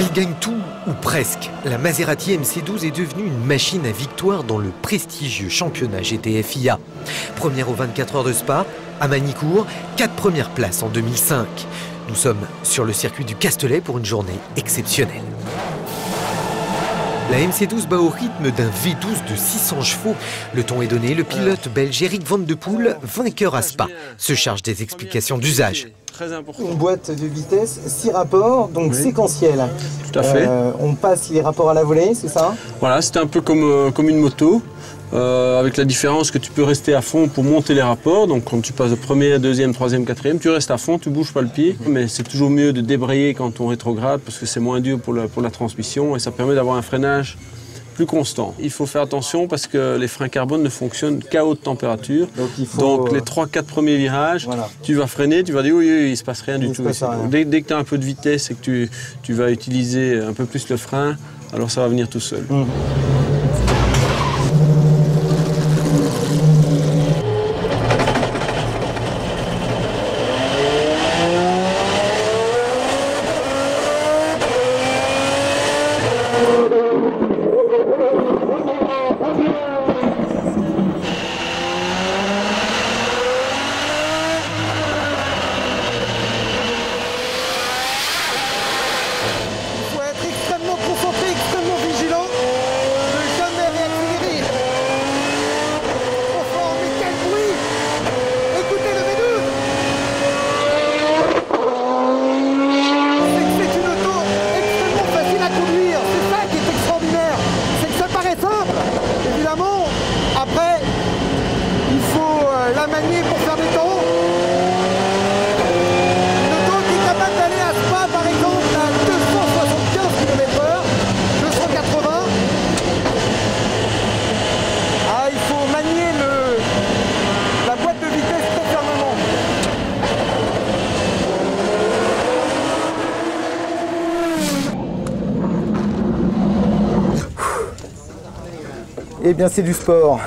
Elle gagne tout, ou presque. La Maserati MC12 est devenue une machine à victoire dans le prestigieux championnat GTF-IA. Première aux 24 heures de Spa, à Magny-Cours, 4 premières places en 2005. Nous sommes sur le circuit du Castellet pour une journée exceptionnelle. La MC12 bat au rythme d'un V12 de 600 chevaux. Le ton est donné, le pilote belge Eric Van de Poel, vainqueur à Spa, se charge des explications d'usage. Une boîte de vitesse, 6 rapports, donc séquentiel. Tout à fait. On passe les rapports à la volée, c'est ça? Voilà, c'est un peu comme une moto, avec la différence que tu peux rester à fond pour monter les rapports. Donc quand tu passes de premier, deuxième, troisième, quatrième, tu restes à fond, tu bouges pas le pied. Mais c'est toujours mieux de débrayer quand on rétrograde parce que c'est moins dur pour la transmission et ça permet d'avoir un freinage plus constant. Il faut faire attention parce que les freins carbone ne fonctionnent qu'à haute température. Donc les 3-4 premiers virages, tu vas freiner, tu vas dire oui, il ne se passe rien du tout. Dès que tu as un peu de vitesse et que tu vas utiliser un peu plus le frein, alors ça va venir tout seul. La manier pour faire des temps. Le temps qui est capable d'aller à Spa par exemple à 275 km/h, 280. Ah, il faut manier la boîte de vitesse très fermement. Eh bien c'est du sport.